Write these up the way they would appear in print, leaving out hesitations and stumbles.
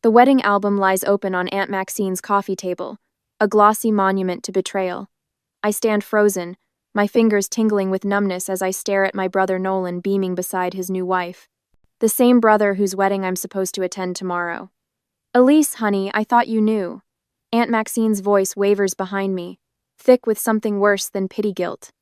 The wedding album lies open on Aunt Maxine's coffee table, a glossy monument to betrayal. I stand frozen, my fingers tingling with numbness as I stare at my brother Nolan beaming beside his new wife. The same brother whose wedding I'm supposed to attend tomorrow. "Elise, honey, I thought you knew." Aunt Maxine's voice wavers behind me, thick with something worse than pity guilt.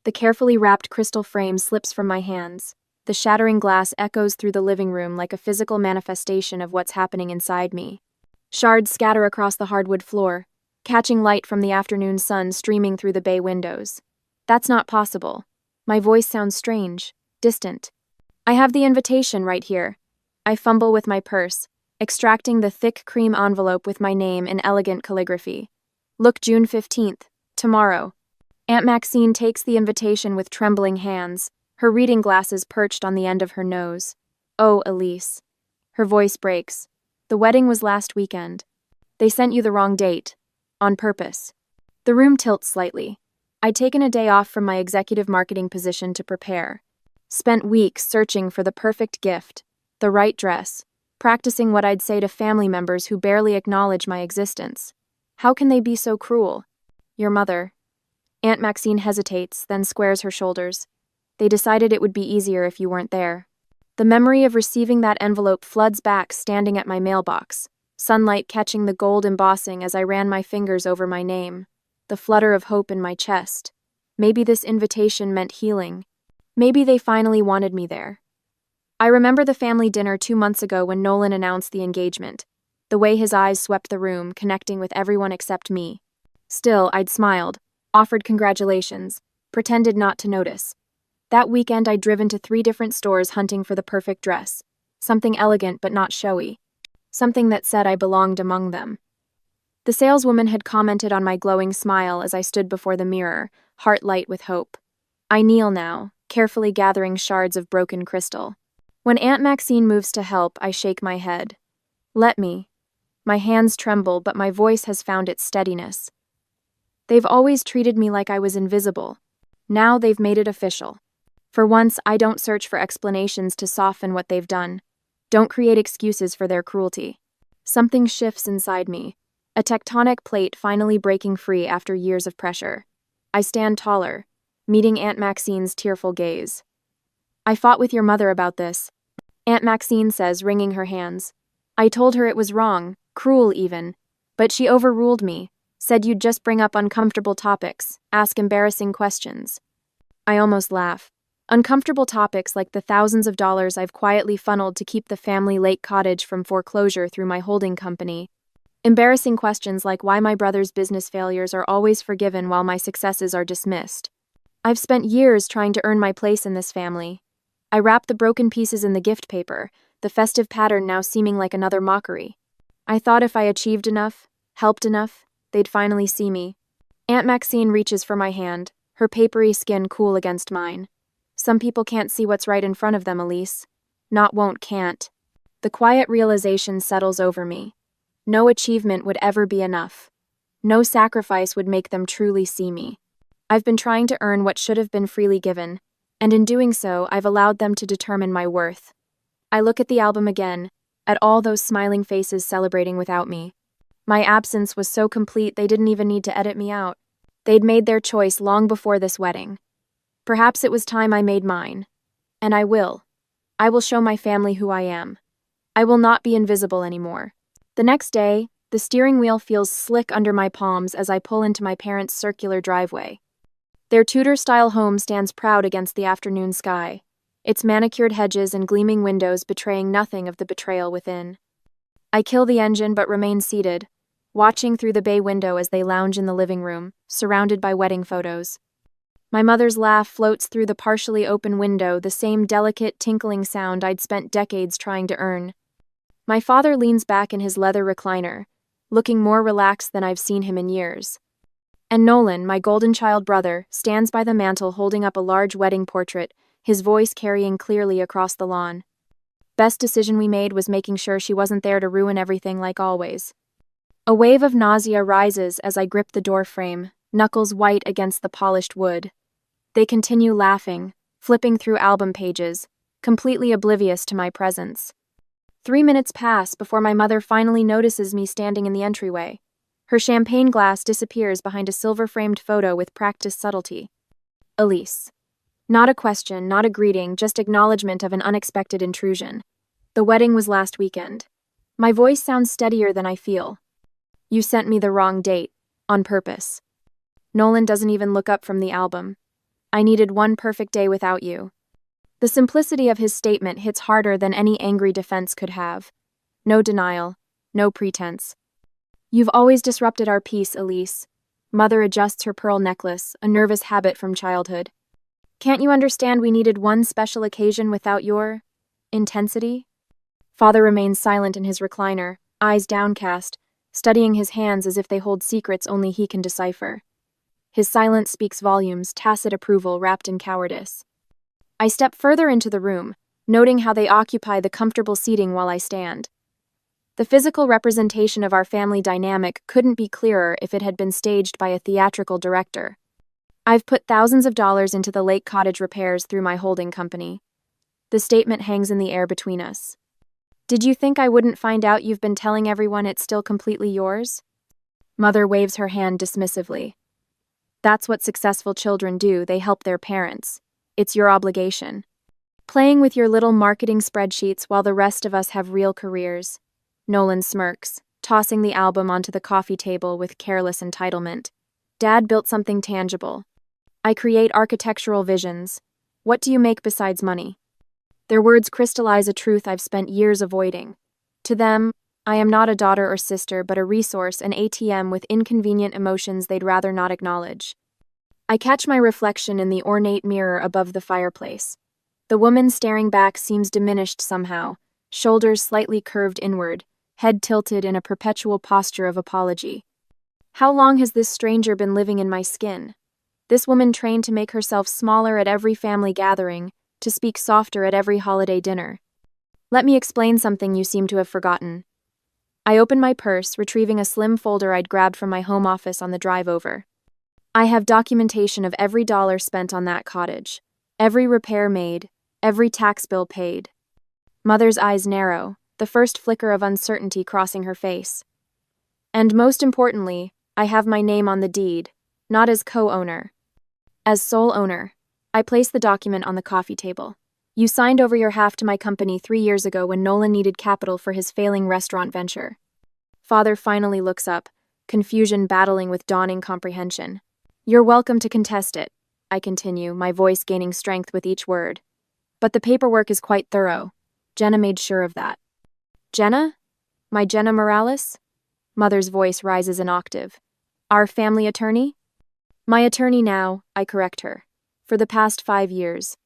The carefully wrapped crystal frame slips from my hands. The shattering glass echoes through the living room like a physical manifestation of what's happening inside me. Shards scatter across the hardwood floor, catching light from the afternoon sun streaming through the bay windows. That's not possible. My voice sounds strange, distant. I have the invitation right here. I fumble with my purse, extracting the thick cream envelope with my name in elegant calligraphy. Look, June 15th, tomorrow. Aunt Maxine takes the invitation with trembling hands, her reading glasses perched on the end of her nose. "Oh, Elise." Her voice breaks. "The wedding was last weekend. They sent you the wrong date. On purpose." The room tilts slightly. I'd taken a day off from my executive marketing position to prepare. Spent weeks searching for the perfect gift, the right dress, practicing what I'd say to family members who barely acknowledge my existence. How can they be so cruel? "Your mother." Aunt Maxine hesitates, then squares her shoulders. "They decided it would be easier if you weren't there." The memory of receiving that envelope floods back standing at my mailbox, sunlight catching the gold embossing as I ran my fingers over my name, the flutter of hope in my chest. Maybe this invitation meant healing. Maybe they finally wanted me there. I remember the family dinner 2 months ago when Nolan announced the engagement, the way his eyes swept the room, connecting with everyone except me. Still, I'd smiled, offered congratulations, pretended not to notice. That weekend I'd driven to 3 different stores hunting for the perfect dress, something elegant but not showy, something that said I belonged among them. The saleswoman had commented on my glowing smile as I stood before the mirror, heart light with hope. I kneel now, carefully gathering shards of broken crystal. When Aunt Maxine moves to help, I shake my head. "Let me." My hands tremble, but my voice has found its steadiness. They've always treated me like I was invisible. Now they've made it official. For once, I don't search for explanations to soften what they've done. Don't create excuses for their cruelty. Something shifts inside me, a tectonic plate finally breaking free after years of pressure. I stand taller, meeting Aunt Maxine's tearful gaze. "I fought with your mother about this," Aunt Maxine says, wringing her hands. "I told her it was wrong, cruel even, but she overruled me, said you'd just bring up uncomfortable topics, ask embarrassing questions." I almost laugh. Uncomfortable topics like the thousands of dollars I've quietly funneled to keep the family lake cottage from foreclosure through my holding company. Embarrassing questions like why my brother's business failures are always forgiven while my successes are dismissed. I've spent years trying to earn my place in this family. I wrap the broken pieces in the gift paper, the festive pattern now seeming like another mockery. I thought if I achieved enough, helped enough, they'd finally see me. Aunt Maxine reaches for my hand, her papery skin cool against mine. "Some people can't see what's right in front of them, Elise. Not won't, can't." The quiet realization settles over me. No achievement would ever be enough. No sacrifice would make them truly see me. I've been trying to earn what should have been freely given, and in doing so, I've allowed them to determine my worth. I look at the album again, at all those smiling faces celebrating without me. My absence was so complete they didn't even need to edit me out. They'd made their choice long before this wedding. Perhaps it was time I made mine. And I will. I will show my family who I am. I will not be invisible anymore. The next day, the steering wheel feels slick under my palms as I pull into my parents' circular driveway. Their Tudor-style home stands proud against the afternoon sky, its manicured hedges and gleaming windows betraying nothing of the betrayal within. I kill the engine but remain seated, watching through the bay window as they lounge in the living room, surrounded by wedding photos. My mother's laugh floats through the partially open window, the same delicate, tinkling sound I'd spent decades trying to earn. My father leans back in his leather recliner, looking more relaxed than I've seen him in years. And Nolan, my golden child brother, stands by the mantel holding up a large wedding portrait, his voice carrying clearly across the lawn. Best decision we made was making sure she wasn't there to ruin everything like always. A wave of nausea rises as I grip the door frame, knuckles white against the polished wood. They continue laughing, flipping through album pages, completely oblivious to my presence. 3 minutes pass before my mother finally notices me standing in the entryway. Her champagne glass disappears behind a silver-framed photo with practiced subtlety. Elise. Not a question, not a greeting, just acknowledgement of an unexpected intrusion. The wedding was last weekend. My voice sounds steadier than I feel. You sent me the wrong date, on purpose. Nolan doesn't even look up from the album. I needed one perfect day without you. The simplicity of his statement hits harder than any angry defense could have. No denial, no pretense. You've always disrupted our peace, Elise. Mother adjusts her pearl necklace, a nervous habit from childhood. Can't you understand we needed one special occasion without your intensity? Father remains silent in his recliner, eyes downcast, studying his hands as if they hold secrets only he can decipher. His silence speaks volumes, tacit approval wrapped in cowardice. I step further into the room, noting how they occupy the comfortable seating while I stand. The physical representation of our family dynamic couldn't be clearer if it had been staged by a theatrical director. I've put thousands of dollars into the lake cottage repairs through my holding company. The statement hangs in the air between us. Did you think I wouldn't find out you've been telling everyone it's still completely yours? Mother waves her hand dismissively. That's what successful children do, they help their parents. It's your obligation. Playing with your little marketing spreadsheets while the rest of us have real careers. Nolan smirks, tossing the album onto the coffee table with careless entitlement. Dad built something tangible. I create architectural visions. What do you make besides money? Their words crystallize a truth I've spent years avoiding. To them, I am not a daughter or sister, but a resource, an ATM with inconvenient emotions they'd rather not acknowledge. I catch my reflection in the ornate mirror above the fireplace. The woman staring back seems diminished somehow, shoulders slightly curved inward, head tilted in a perpetual posture of apology. How long has this stranger been living in my skin? This woman trained to make herself smaller at every family gathering, to speak softer at every holiday dinner. Let me explain something you seem to have forgotten. I open my purse, retrieving a slim folder I'd grabbed from my home office on the drive over. I have documentation of every dollar spent on that cottage, every repair made, every tax bill paid. Mother's eyes narrow, the first flicker of uncertainty crossing her face. And most importantly, I have my name on the deed, not as co-owner. As sole owner. I place the document on the coffee table. You signed over your half to my company 3 years ago when Nolan needed capital for his failing restaurant venture. Father finally looks up, confusion battling with dawning comprehension. You're welcome to contest it, I continue, my voice gaining strength with each word. But the paperwork is quite thorough. Jenna made sure of that. Jenna? My Jenna Morales? Mother's voice rises an octave. Our family attorney? My attorney now, I correct her. For the past 5 years.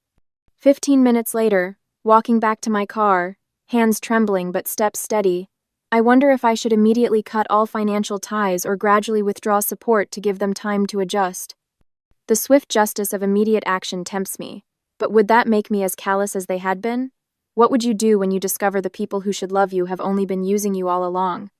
15 minutes later, walking back to my car, hands trembling but steps steady, I wonder if I should immediately cut all financial ties or gradually withdraw support to give them time to adjust. The swift justice of immediate action tempts me, but would that make me as callous as they had been? What would you do when you discover the people who should love you have only been using you all along?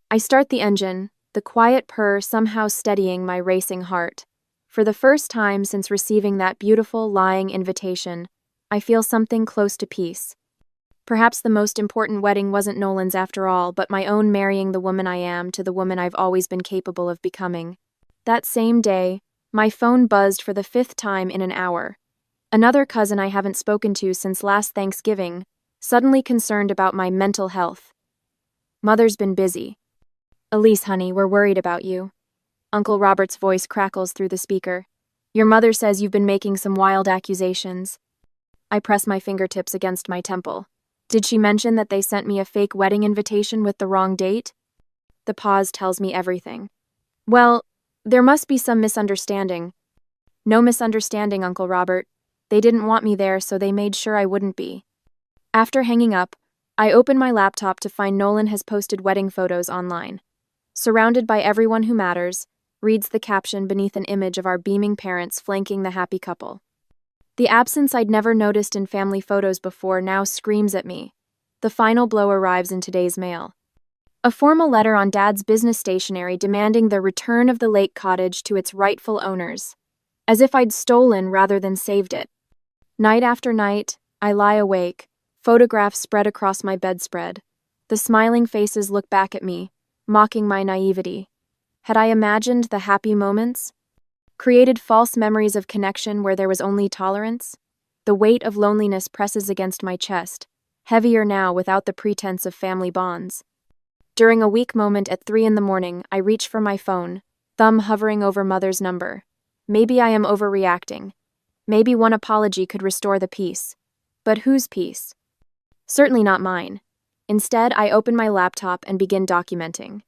I start the engine, the quiet purr somehow steadying my racing heart. For the first time since receiving that beautiful, lying invitation, I feel something close to peace. Perhaps the most important wedding wasn't Nolan's after all, but my own marrying the woman I am to the woman I've always been capable of becoming. That same day, my phone buzzed for the 5th time in an hour. Another cousin I haven't spoken to since last Thanksgiving, suddenly concerned about my mental health. Mother's been busy. Elise, honey, we're worried about you. Uncle Robert's voice crackles through the speaker. Your mother says you've been making some wild accusations. I press my fingertips against my temple. Did she mention that they sent me a fake wedding invitation with the wrong date? The pause tells me everything. Well, there must be some misunderstanding. No misunderstanding, Uncle Robert. They didn't want me there, so they made sure I wouldn't be. After hanging up, I open my laptop to find Nolan has posted wedding photos online. Surrounded by everyone who matters, reads the caption beneath an image of our beaming parents flanking the happy couple. The absence I'd never noticed in family photos before now screams at me. The final blow arrives in today's mail. A formal letter on Dad's business stationery demanding the return of the lake cottage to its rightful owners. As if I'd stolen rather than saved it. Night after night, I lie awake, Photographs spread across my bedspread. The smiling faces look back at me, mocking my naivety. Had I imagined the happy moments? Created false memories of connection where there was only tolerance? The weight of loneliness presses against my chest, heavier now without the pretense of family bonds. During a weak moment at 3 a.m, I reach for my phone, thumb hovering over mother's number. Maybe I am overreacting. Maybe one apology could restore the peace. But whose peace? Certainly not mine. Instead, I open my laptop and begin documenting.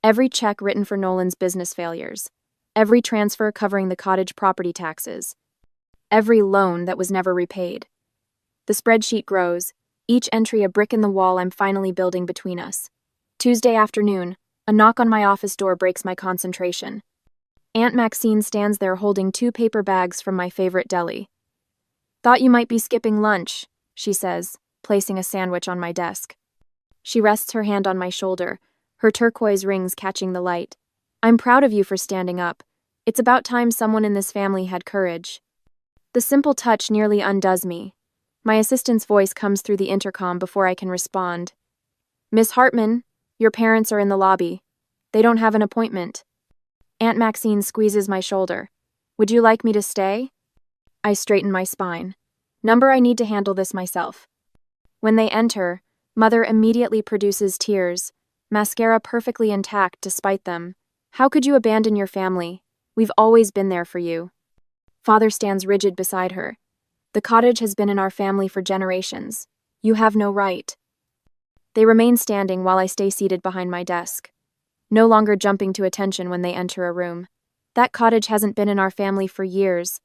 Every check written for Nolan's business failures. Every transfer covering the cottage property taxes. Every loan that was never repaid. The spreadsheet grows, each entry a brick in the wall I'm finally building between us. Tuesday afternoon, a knock on my office door breaks my concentration. Aunt Maxine stands there holding 2 paper bags from my favorite deli. "Thought you might be skipping lunch," she says, placing a sandwich on my desk. She rests her hand on my shoulder, her turquoise rings catching the light. "I'm proud of you for standing up. It's about time someone in this family had courage." The simple touch nearly undoes me. My assistant's voice comes through the intercom before I can respond. "Miss Hartman, your parents are in the lobby. They don't have an appointment." Aunt Maxine squeezes my shoulder. "Would you like me to stay?" I straighten my spine. "Number, I need to handle this myself." When they enter, Mother immediately produces tears, mascara perfectly intact despite them. "How could you abandon your family? We've always been there for you." Father stands rigid beside her. "The cottage has been in our family for generations. You have no right." They remain standing while I stay seated behind my desk, no longer jumping to attention when they enter a room. "That cottage hasn't been in our family for years."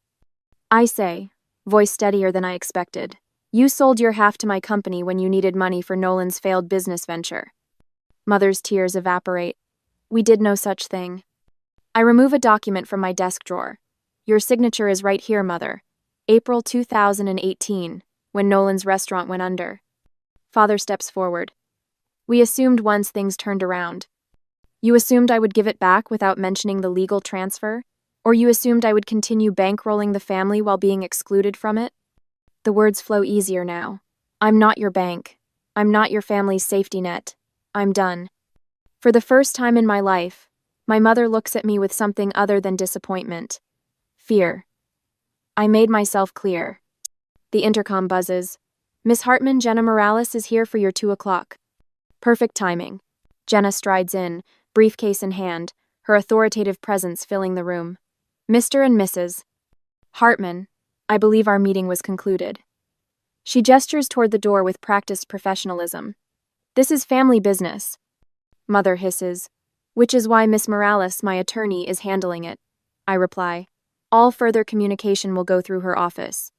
I say, voice steadier than I expected. "You sold your half to my company when you needed money for Nolan's failed business venture." Mother's tears evaporate. "We did no such thing." I remove a document from my desk drawer. "Your signature is right here, Mother. April 2018, when Nolan's restaurant went under." Father steps forward. "We assumed once things turned around." "You assumed I would give it back without mentioning the legal transfer? Or you assumed I would continue bankrolling the family while being excluded from it?" The words flow easier now. "I'm not your bank. I'm not your family's safety net. I'm done." For the first time in my life, my mother looks at me with something other than disappointment. Fear. I made myself clear. The intercom buzzes. "Miss Hartman, Jenna Morales is here for your 2 o'clock. Perfect timing. Jenna strides in, briefcase in hand, her authoritative presence filling the room. "Mr. and Mrs. Hartman, I believe our meeting was concluded." She gestures toward the door with practiced professionalism. "This is family business." Mother hisses. "Which is why Miss Morales, my attorney, is handling it." I reply. "All further communication will go through her office."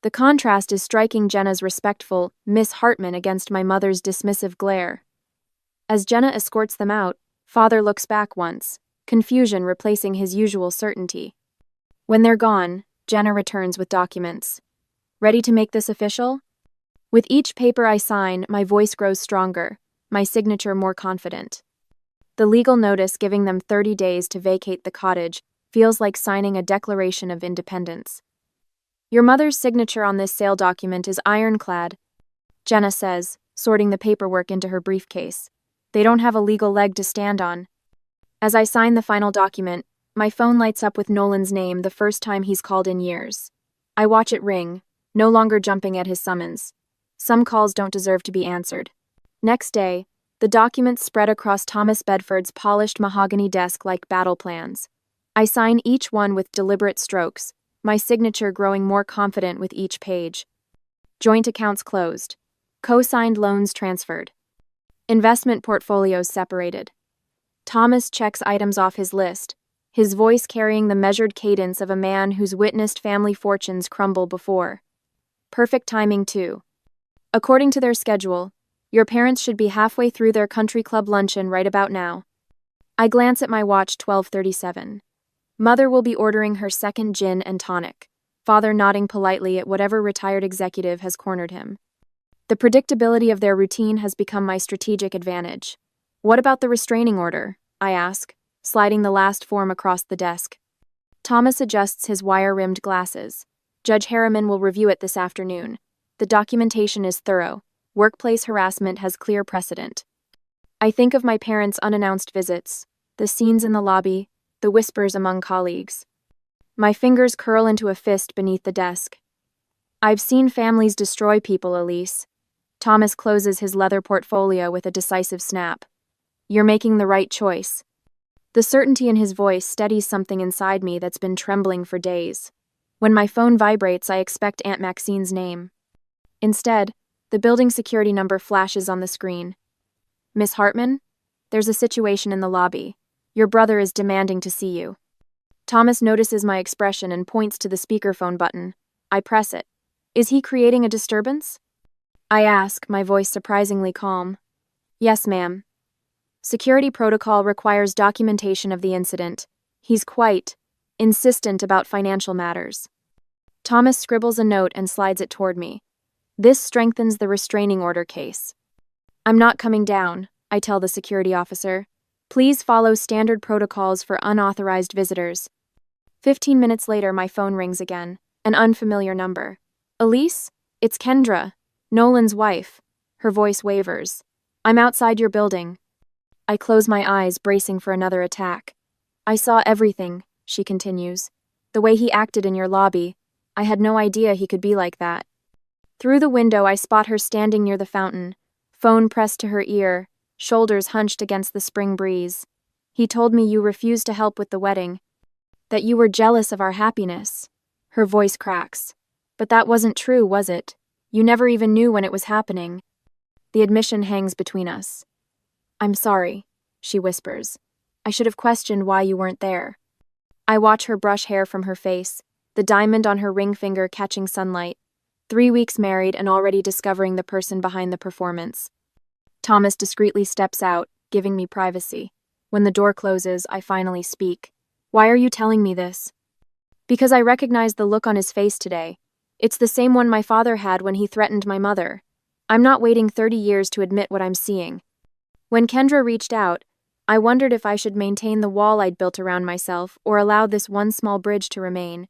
The contrast is striking, Jenna's respectful Miss Hartman against my mother's dismissive glare. As Jenna escorts them out, Father looks back once, confusion replacing his usual certainty. When they're gone, Jenna returns with documents. "Ready to make this official?" With each paper I sign, my voice grows stronger, my signature more confident. The legal notice giving them 30 days to vacate the cottage feels like signing a Declaration of Independence. "Your mother's signature on this sale document is ironclad," Jenna says, sorting the paperwork into her briefcase. "They don't have a legal leg to stand on." As I sign the final document, my phone lights up with Nolan's name, the first time he's called in years. I watch it ring, no longer jumping at his summons. Some calls don't deserve to be answered. Next day, the documents spread across Thomas Bedford's polished mahogany desk like battle plans. I sign each one with deliberate strokes, my signature growing more confident with each page. Joint accounts closed. Co-signed loans transferred. Investment portfolios separated. Thomas checks items off his list, his voice carrying the measured cadence of a man who's witnessed family fortunes crumble before. Perfect timing, too. According to their schedule, your parents should be halfway through their country club luncheon right about now. I glance at my watch, 12:37. Mother will be ordering her second gin and tonic, Father nodding politely at whatever retired executive has cornered him. The predictability of their routine has become my strategic advantage. "What about the restraining order?" I ask, sliding the last form across the desk. Thomas adjusts his wire-rimmed glasses. "Judge Harriman will review it this afternoon. The documentation is thorough. Workplace harassment has clear precedent. I think of my parents' unannounced visits, the scenes in the lobby, the whispers among colleagues. My fingers curl into a fist beneath the desk. I've seen families destroy people, Elise. Thomas closes his leather portfolio with a decisive snap. You're making the right choice. The certainty in his voice steadies something inside me that's been trembling for days. When my phone vibrates, I expect Aunt Maxine's name. Instead, the building security number flashes on the screen. Miss Hartman? There's a situation in the lobby. Your brother is demanding to see you. Thomas notices my expression and points to the speakerphone button. I press it. Is he creating a disturbance? I ask, my voice surprisingly calm. Yes, ma'am. Security protocol requires documentation of the incident. He's quite insistent about financial matters. Thomas scribbles a note and slides it toward me. This strengthens the restraining order case. I'm not coming down, I tell the security officer. Please follow standard protocols for unauthorized visitors. 15 minutes later, my phone rings again. An unfamiliar number. Elise? It's Kendra, Nolan's wife. Her voice wavers. I'm outside your building. I close my eyes, bracing for another attack. I saw everything, she continues. The way he acted in your lobby. I had no idea he could be like that. Through the window, I spot her standing near the fountain, phone pressed to her ear, shoulders hunched against the spring breeze. He told me you refused to help with the wedding, that you were jealous of our happiness. Her voice cracks. But that wasn't true, was it? You never even knew when it was happening. The admission hangs between us. I'm sorry, she whispers. I should have questioned why you weren't there. I watch her brush hair from her face, the diamond on her ring finger catching sunlight. 3 weeks married and already discovering the person behind the performance. Thomas discreetly steps out, giving me privacy. When the door closes, I finally speak. Why are you telling me this? Because I recognize the look on his face today. It's the same one my father had when he threatened my mother. I'm not waiting 30 years to admit what I'm seeing. When Kendra reached out, I wondered if I should maintain the wall I'd built around myself or allow this one small bridge to remain.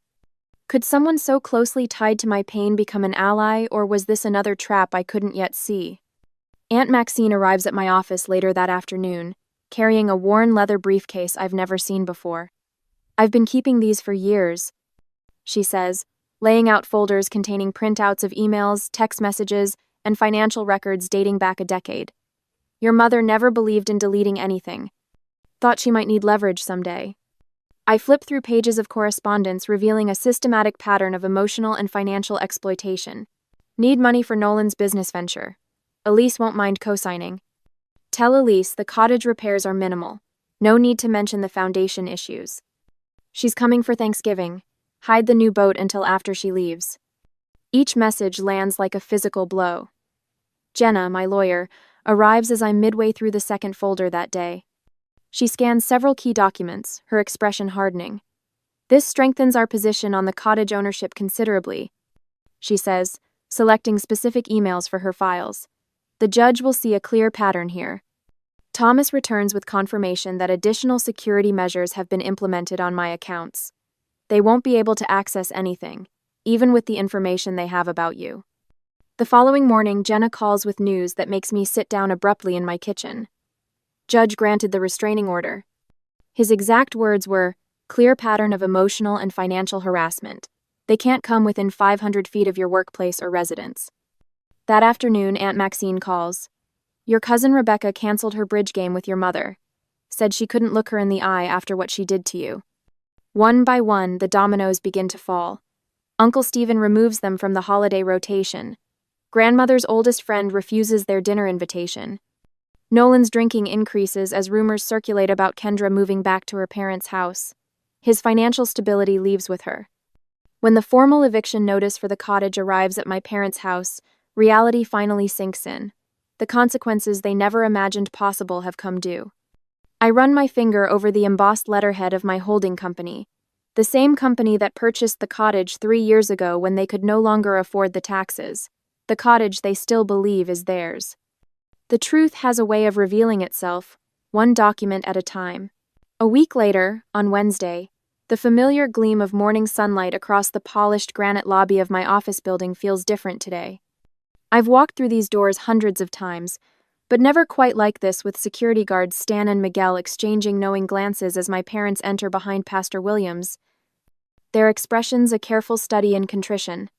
Could someone so closely tied to my pain become an ally, or was this another trap I couldn't yet see? Aunt Maxine arrives at my office later that afternoon, carrying a worn leather briefcase I've never seen before. I've been keeping these for years, she says, laying out folders containing printouts of emails, text messages, and financial records dating back a decade. Your mother never believed in deleting anything. Thought she might need leverage someday. I flip through pages of correspondence revealing a systematic pattern of emotional and financial exploitation. Need money for Nolan's business venture. Elise won't mind co-signing. Tell Elise the cottage repairs are minimal. No need to mention the foundation issues. She's coming for Thanksgiving. Hide the new boat until after she leaves. Each message lands like a physical blow. Jenna, my lawyer, arrives as I'm midway through the second folder that day. She scans several key documents, her expression hardening. This strengthens our position on the cottage ownership considerably, she says, selecting specific emails for her files. The judge will see a clear pattern here. Thomas returns with confirmation that additional security measures have been implemented on my accounts. They won't be able to access anything, even with the information they have about you. The following morning, Jenna calls with news that makes me sit down abruptly in my kitchen. Judge granted the restraining order. His exact words were, clear pattern of emotional and financial harassment. They can't come within 500 feet of your workplace or residence. That afternoon, Aunt Maxine calls. Your cousin Rebecca canceled her bridge game with your mother. Said she couldn't look her in the eye after what she did to you. One by one, the dominoes begin to fall. Uncle Stephen removes them from the holiday rotation. Grandmother's oldest friend refuses their dinner invitation. Nolan's drinking increases as rumors circulate about Kendra moving back to her parents' house. His financial stability leaves with her. When the formal eviction notice for the cottage arrives at my parents' house, reality finally sinks in. The consequences they never imagined possible have come due. I run my finger over the embossed letterhead of my holding company, the same company that purchased the cottage 3 years ago when they could no longer afford the taxes. The cottage they still believe is theirs. The truth has a way of revealing itself, one document at a time. A week later, on Wednesday, the familiar gleam of morning sunlight across the polished granite lobby of my office building feels different today. I've walked through these doors hundreds of times, but never quite like this, with security guards Stan and Miguel exchanging knowing glances as my parents enter behind Pastor Williams, their expressions a careful study in contrition.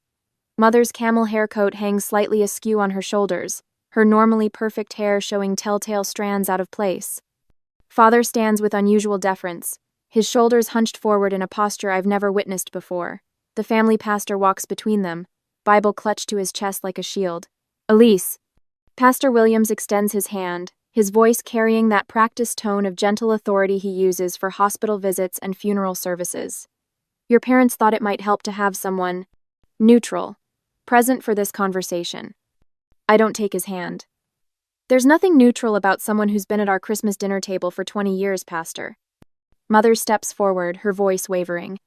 Mother's camel haircoat hangs slightly askew on her shoulders, her normally perfect hair showing telltale strands out of place. Father stands with unusual deference, his shoulders hunched forward in a posture I've never witnessed before. The family pastor walks between them, Bible clutched to his chest like a shield. Elise. Pastor Williams extends his hand, his voice carrying that practiced tone of gentle authority he uses for hospital visits and funeral services. Your parents thought it might help to have someone neutral present for this conversation. I don't take his hand. There's nothing neutral about someone who's been at our Christmas dinner table for 20 years, Pastor. Mother steps forward, her voice wavering.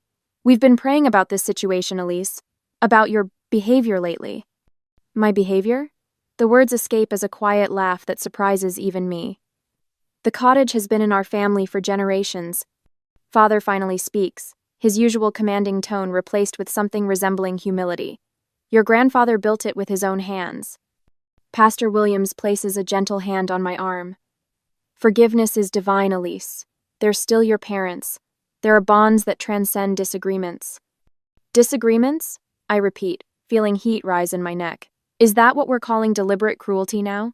We've been praying about this situation, Elise. About your behavior lately. My behavior? The words escape as a quiet laugh that surprises even me. The cottage has been in our family for generations. Father finally speaks, his usual commanding tone replaced with something resembling humility. Your grandfather built it with his own hands. Pastor Williams places a gentle hand on my arm. Forgiveness is divine, Elise. They're still your parents. There are bonds that transcend disagreements. Disagreements? I repeat, feeling heat rise in my neck. Is that what we're calling deliberate cruelty now?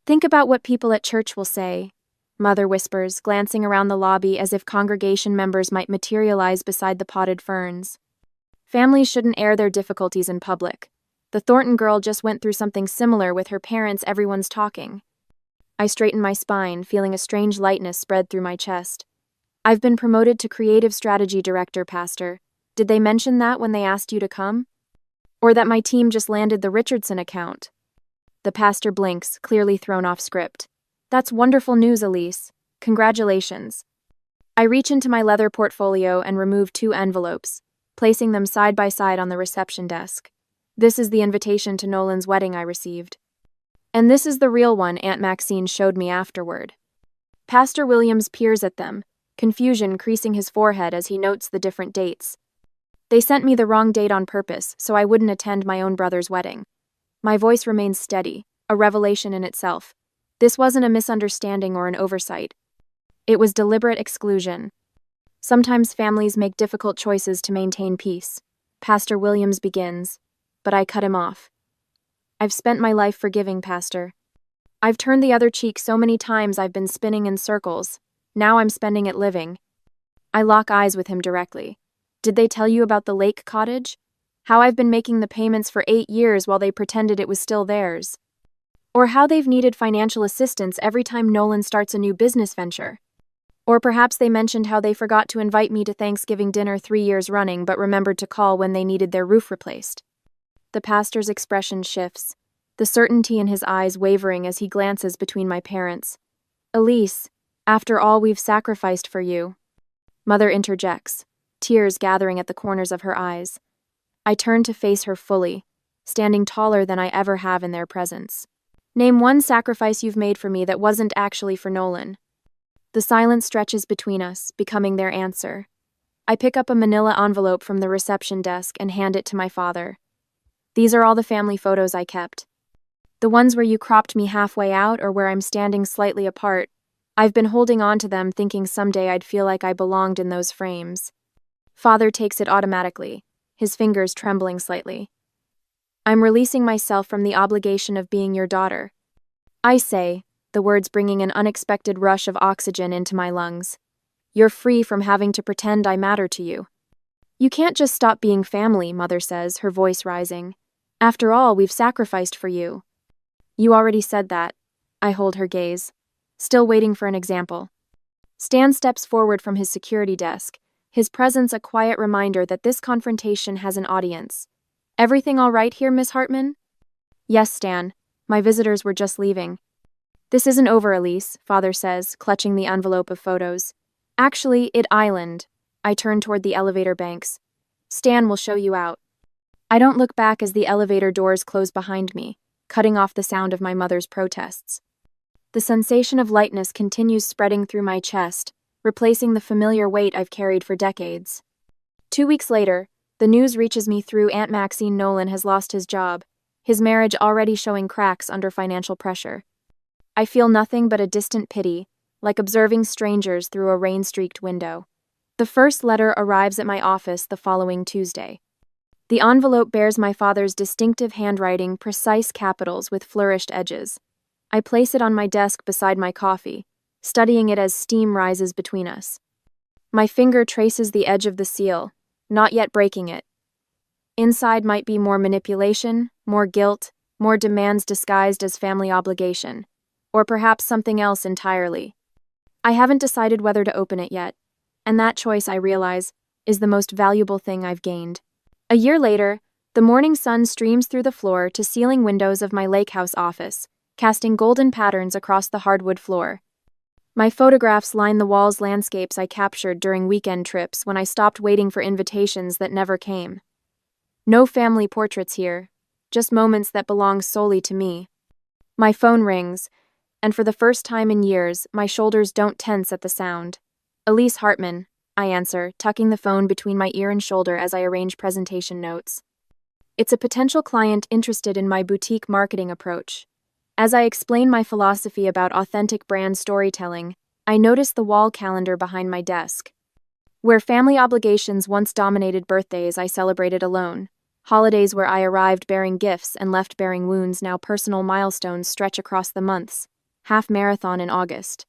Think about what people at church will say, Mother whispers, glancing around the lobby as if congregation members might materialize beside the potted ferns. Families shouldn't air their difficulties in public. The Thornton girl just went through something similar with her parents. Everyone's talking. I straighten my spine, feeling a strange lightness spread through my chest. I've been promoted to Creative Strategy Director, Pastor. Did they mention that when they asked you to come? Or that my team just landed the Richardson account? The pastor blinks, clearly thrown off script. That's wonderful news, Elise. Congratulations. I reach into my leather portfolio and remove 2 envelopes, placing them side by side on the reception desk. This is the invitation to Nolan's wedding I received. And this is the real one Aunt Maxine showed me afterward. Pastor Williams peers at them, confusion creasing his forehead as he notes the different dates. They sent me the wrong date on purpose so I wouldn't attend my own brother's wedding. My voice remains steady, a revelation in itself. This wasn't a misunderstanding or an oversight. It was deliberate exclusion. Sometimes families make difficult choices to maintain peace. Pastor Williams begins, but I cut him off. I've spent my life forgiving, Pastor. I've turned the other cheek so many times I've been spinning in circles. Now I'm spending it living. I lock eyes with him directly. Did they tell you about the lake cottage? How I've been making the payments for 8 years while they pretended it was still theirs? Or how they've needed financial assistance every time Nolan starts a new business venture? Or perhaps they mentioned how they forgot to invite me to Thanksgiving dinner 3 years running but remembered to call when they needed their roof replaced. The pastor's expression shifts, the certainty in his eyes wavering as he glances between my parents. Elise, after all we've sacrificed for you. Mother interjects, tears gathering at the corners of her eyes. I turn to face her fully, standing taller than I ever have in their presence. Name one sacrifice you've made for me that wasn't actually for Nolan. The silence stretches between us, becoming their answer. I pick up a manila envelope from the reception desk and hand it to my father. These are all the family photos I kept. The ones where you cropped me halfway out or where I'm standing slightly apart. I've been holding on to them thinking someday I'd feel like I belonged in those frames. Father takes it automatically, his fingers trembling slightly. I'm releasing myself from the obligation of being your daughter. I say, the words bringing an unexpected rush of oxygen into my lungs. You're free from having to pretend I matter to you. You can't just stop being family, Mother says, her voice rising. After all, we've sacrificed for you. You already said that. I hold her gaze, still waiting for an example. Stan steps forward from his security desk, his presence a quiet reminder that this confrontation has an audience. Everything all right here, Miss Hartman? Yes, Stan. My visitors were just leaving. This isn't over, Elise, Father says, clutching the envelope of photos. Actually, it island. I turn toward the elevator banks. Stan will show you out. I don't look back as the elevator doors close behind me, cutting off the sound of my mother's protests. The sensation of lightness continues spreading through my chest, replacing the familiar weight I've carried for decades. 2 weeks later, the news reaches me through Aunt Maxine Nolan has lost his job. his marriage already showing cracks under financial pressure. I feel nothing but a distant pity, like observing strangers through a rain-streaked window. The first letter arrives at my office the following Tuesday. The envelope bears my father's distinctive handwriting, precise capitals with flourished edges. I place it on my desk beside my coffee, studying it as steam rises between us. My finger traces the edge of the seal, not yet breaking it. Inside might be more manipulation, more guilt, more demands disguised as family obligation, or perhaps something else entirely. I haven't decided whether to open it yet, and that choice, I realize, is the most valuable thing I've gained. A year later, the morning sun streams through the floor to ceiling windows of my lake house office, casting golden patterns across the hardwood floor. My photographs line the walls, landscapes I captured during weekend trips when I stopped waiting for invitations that never came. No family portraits here, just moments that belong solely to me. My phone rings, and for the first time in years, my shoulders don't tense at the sound. Elise Hartman, I answer, tucking the phone between my ear and shoulder as I arrange presentation notes. It's a potential client interested in my boutique marketing approach. As I explain my philosophy about authentic brand storytelling, I notice the wall calendar behind my desk. Where family obligations once dominated birthdays, I celebrated alone. Holidays where I arrived bearing gifts and left bearing wounds, now personal milestones stretch across the months. Half marathon in August.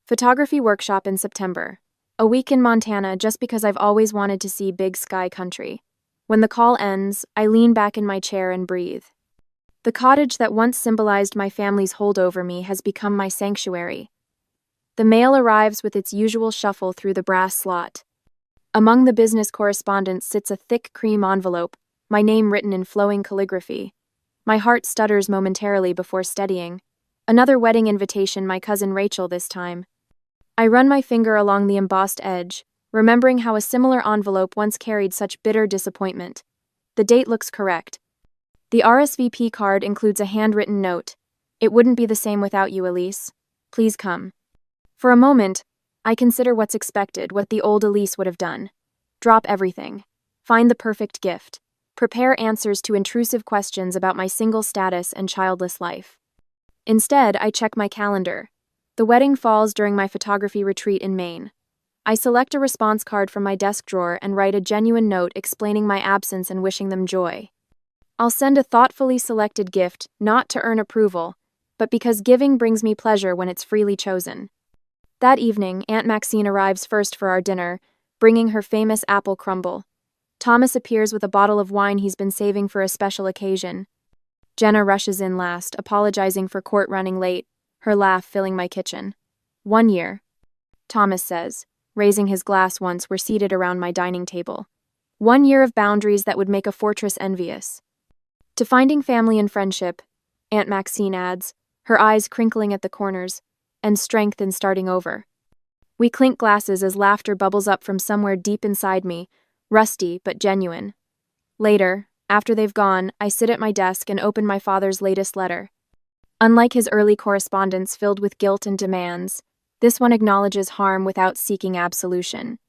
Photography workshop in September. A week in Montana just because I've always wanted to see big sky country. When the call ends, I lean back in my chair and breathe. The cottage that once symbolized my family's hold over me has become my sanctuary. The mail arrives with its usual shuffle through the brass slot. Among the business correspondence sits a thick cream envelope, my name written in flowing calligraphy. My heart stutters momentarily before steadying. Another wedding invitation, my cousin Rachel this time. I run my finger along the embossed edge, remembering how a similar envelope once carried such bitter disappointment. The date looks correct. The RSVP card includes a handwritten note. It wouldn't be the same without you, Elise. Please come. For a moment, I consider what's expected, what the old Elise would have done. Drop everything. Find the perfect gift. Prepare answers to intrusive questions about my single status and childless life. Instead, I check my calendar. The wedding falls during my photography retreat in Maine. I select a response card from my desk drawer and write a genuine note explaining my absence and wishing them joy. I'll send a thoughtfully selected gift, not to earn approval, but because giving brings me pleasure when it's freely chosen. That evening, Aunt Maxine arrives first for our dinner, bringing her famous apple crumble. Thomas appears with a bottle of wine he's been saving for a special occasion. Jenna rushes in last, apologizing for court running late, her laugh filling my kitchen. 1 year, Thomas says, raising his glass once we're seated around my dining table. 1 year of boundaries that would make a fortress envious. To finding family and friendship, Aunt Maxine adds, her eyes crinkling at the corners, and strength in starting over. We clink glasses as laughter bubbles up from somewhere deep inside me, rusty but genuine. Later, after they've gone, I sit at my desk and open my father's latest letter. Unlike his early correspondence filled with guilt and demands, this one acknowledges harm without seeking absolution.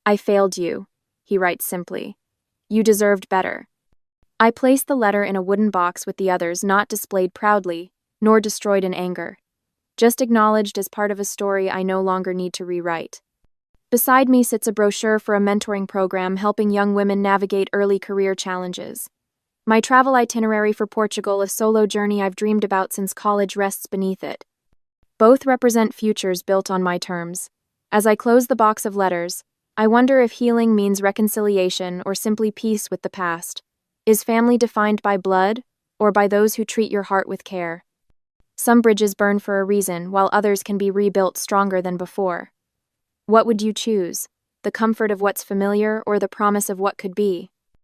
I failed you, he writes simply. You deserved better. I place the letter in a wooden box with the others, not displayed proudly, nor destroyed in anger. Just acknowledged as part of a story I no longer need to rewrite. Beside me sits a brochure for a mentoring program helping young women navigate early career challenges. My travel itinerary for Portugal, a solo journey I've dreamed about since college, rests beneath it. Both represent futures built on my terms. As I close the box of letters, I wonder if healing means reconciliation or simply peace with the past. Is family defined by blood, or by those who treat your heart with care? Some bridges burn for a reason, while others can be rebuilt stronger than before. What would you choose? The comfort of what's familiar or the promise of what could be?